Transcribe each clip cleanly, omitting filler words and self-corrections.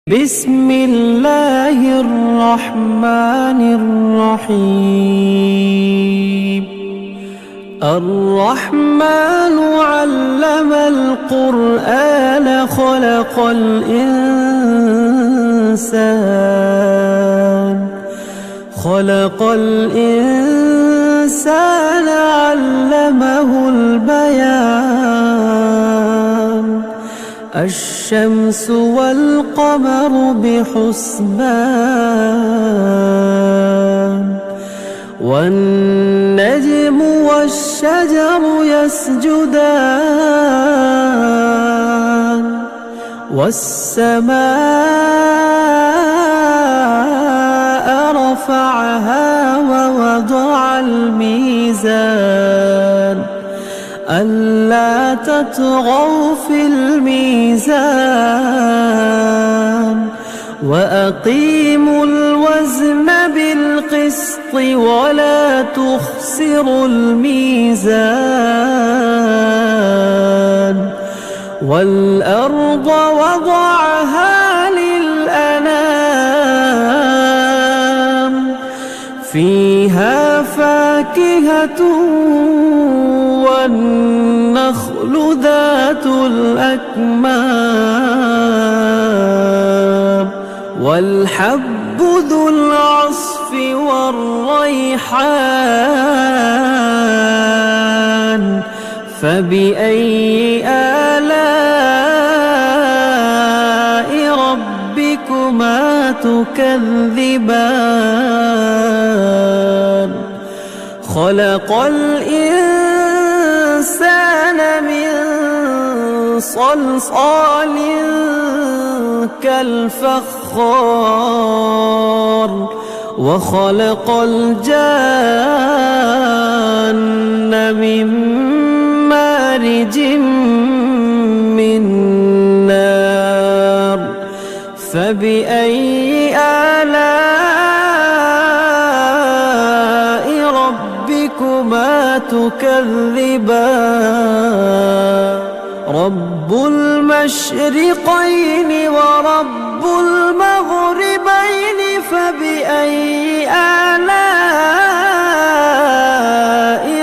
بسم الله الرحمن الرحيم. الرحمن علم القرآن خلق الإنسان علمه البيان. الشمس والقمر بحسبان والنجم والشجر يسجدان والسماء رفعها ووضع الميزان ألا تطغوا في الميزان وأقيموا الوزن بالقسط ولا تخسروا الميزان. والأرض وضعها للأنام فيها فاكهة والنخل ذات الأكمام والحب ذو العصف والريحان. فبأي آلاء ربكما تكذبان؟ خلق الإنسان من صلصال كالفخار وخلق الجان من مارج من نار. فبأي آلاء ربكما تكذبان؟ رب المشرقين ورب المغربين فبأي آلاء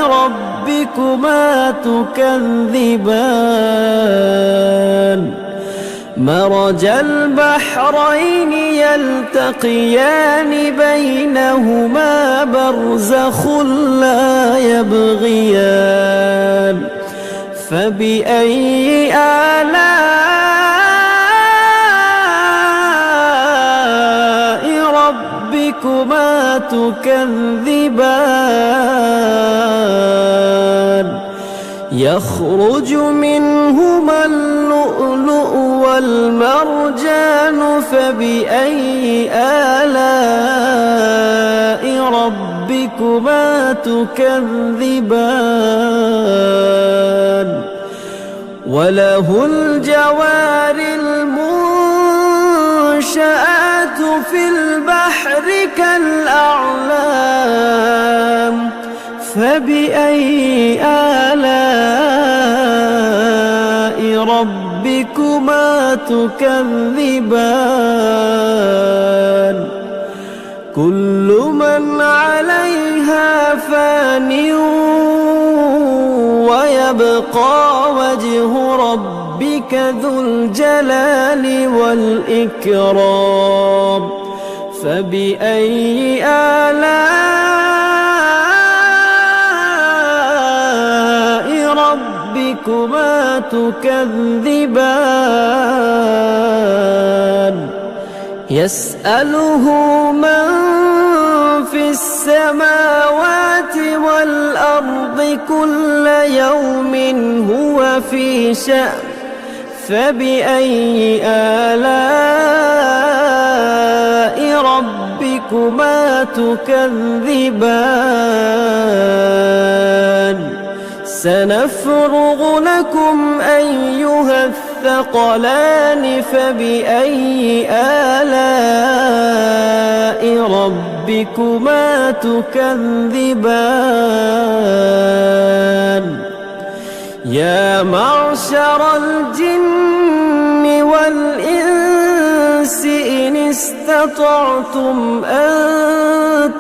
ربكما تكذبان؟ مرج البحرين يلتقيان بينهما برزخ لا يبغيان. فبأي آلاء ربكما تكذبان؟ يخرج منهما اللؤلؤ والمرجان فبأي آلاء ربكما تكذبان؟ وله الجوار المنشآت في البحر كالأعلام. فبأي آلاء ربكما تكذبان؟ كل من عليها فان ويبقى وجه ربك ذو الجلال والإكرام. فبأي آلاء ربكما تكذبان؟ يسأله من في السماوات والأرض كل يوم هو في شأن. فبأي آلاء ربكما تكذبان؟ سنفرغ لكم أيها الثقلان. فبأي آلاء ربكما تكذبان؟ يا معشر الجن والإنس استطعتم أن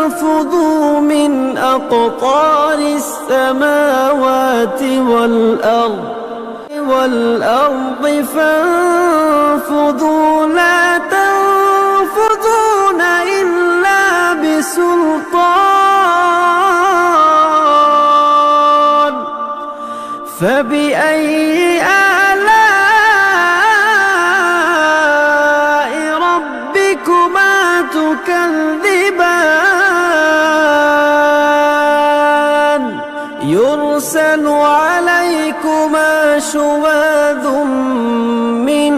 تنفذوا من أقطار السماوات والأرض فانفذوا لا تنفذون إلا بسلطان فبأي آلاء ربكما تكذبان يرسل عليكما شواظ من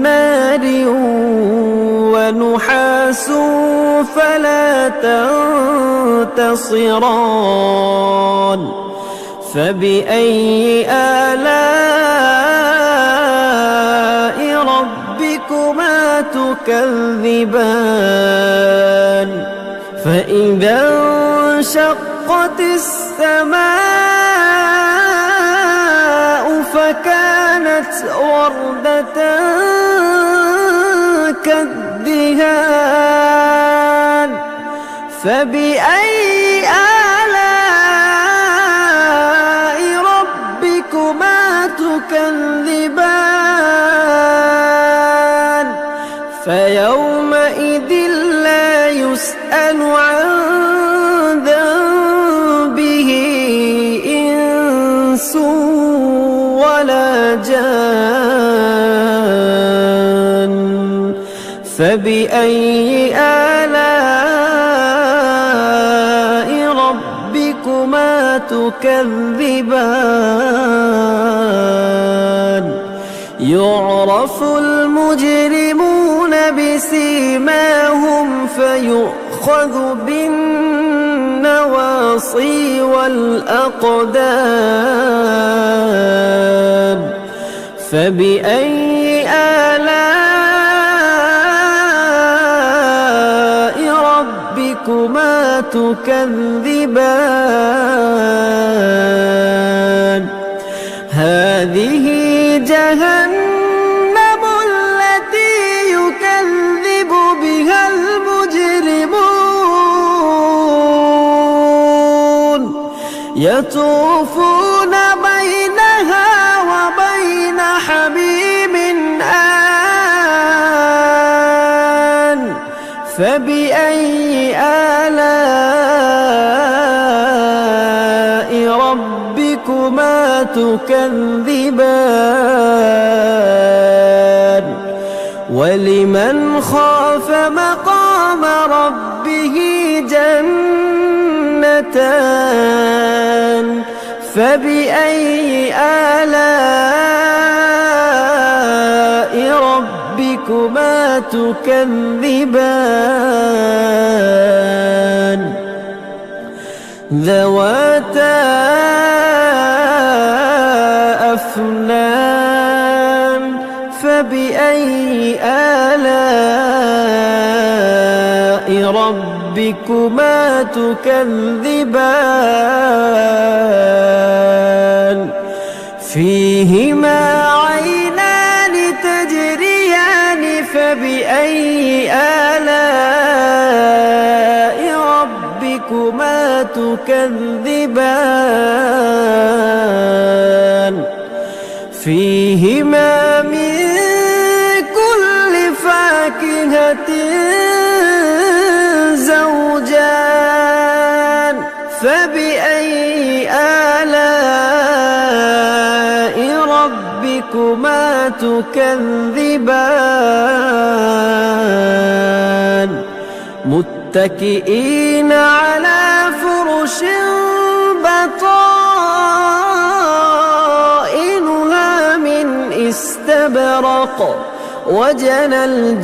نار ونحاس فلا تنتصران فبأي آلاء ربكما تكذبان فإذا انشقت السماء فكانت وردة كالدهان فبأي آلاء ربكما تكذبان فيومئذ لا يسأل عن ذنبه إنس ولا جان فبأي آلاء ربكما تكذبان يعرف المجرمون بسيماهم فيؤخذ بالنواصي والأقدام فبأي آلاء ربكما تكذبان هذه جهنم التي يكذب بها المجرمون يطوفون بينها وبين حميم آن فبأي آلاء ربكما تكذبان ولمن خاف مقام ربه جنتان فبأي آلاء ربكما تكذبان ذواتا أفنان فبأي آلاء ربكما تكذبان فيهما عينان تجريان فبأي آلاء ربكما تكذبان فيهما من كل فاكهة زوجان فبأي آلاء ربكما تكذبان متكئين على فرش بطائنها من استبرق وجنى الجنتين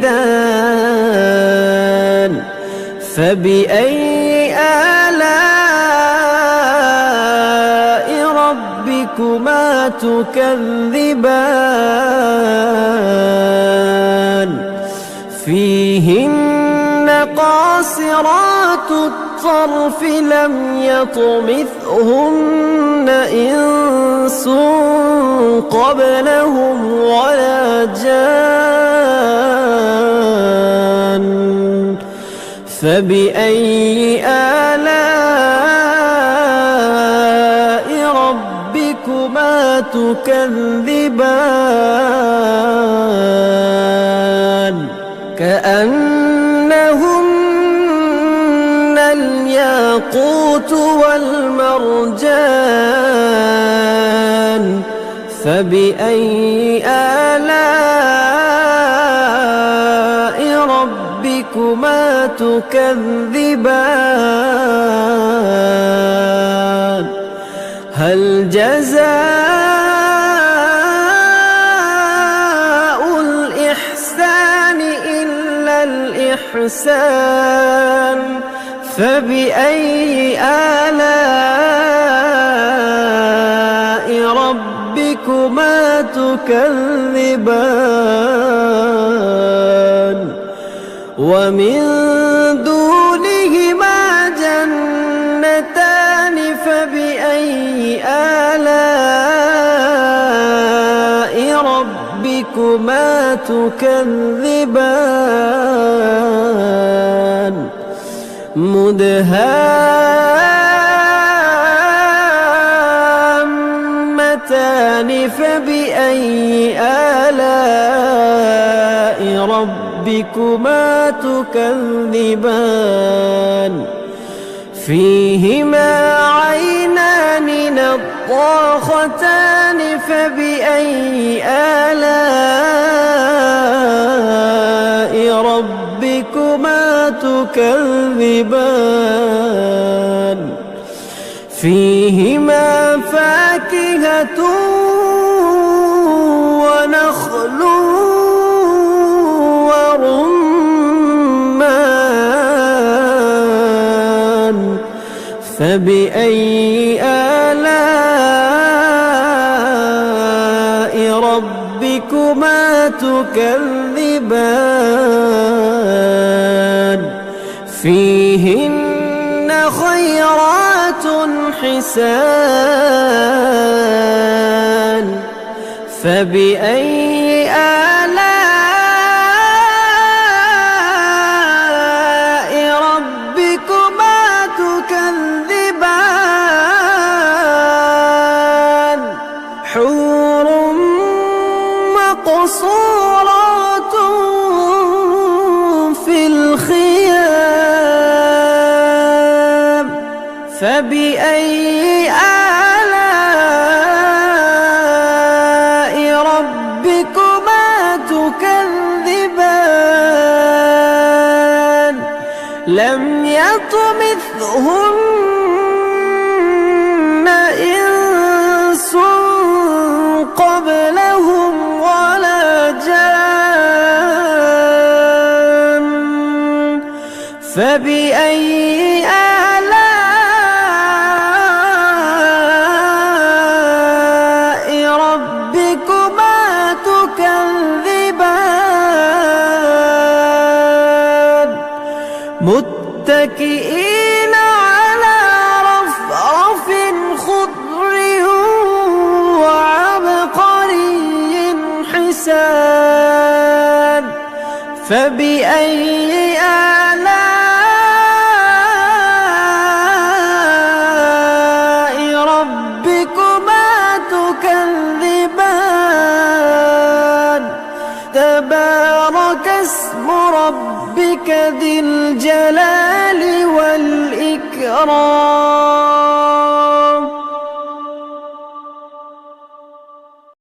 دان فبأي آلاء ربكما تكذبان فيهن قاصرات الطرف لم يطمثهن إنس قبلهم ولا جان فبأي آلاء ربكما تكذبان كأنهن الياقوت والمرجان فبأي آلاء ربكما تكذبان هل جزاء الإحسان إلا الإحسان فبأي آلاء ربكما تكذبان ومن دونهما جنتان فبأي آلاء ربكما تكذبان مدهامتان فبأي آلاء ربكما تكذبان فيهما عينان نضاختان فبأي آلاء ربكما تكذبان فيهما فاكهة ونخل ورمان فبأي آلاء ربكما تكذبان فيهن خيرات حسان فبأي آلاء ربكما تكذبان حور مقصورات في الخيام فبأي آلاء ربكما تكذبان لم يطمثهن إنس قبلهم ولا جان فبأي آلاء ربكما تكذبان متكئين على رفرف خضر وعبقري حسان فبأي آلاء ربكما تكذبان تبارك اسم ربك ذي الجلال والإكرام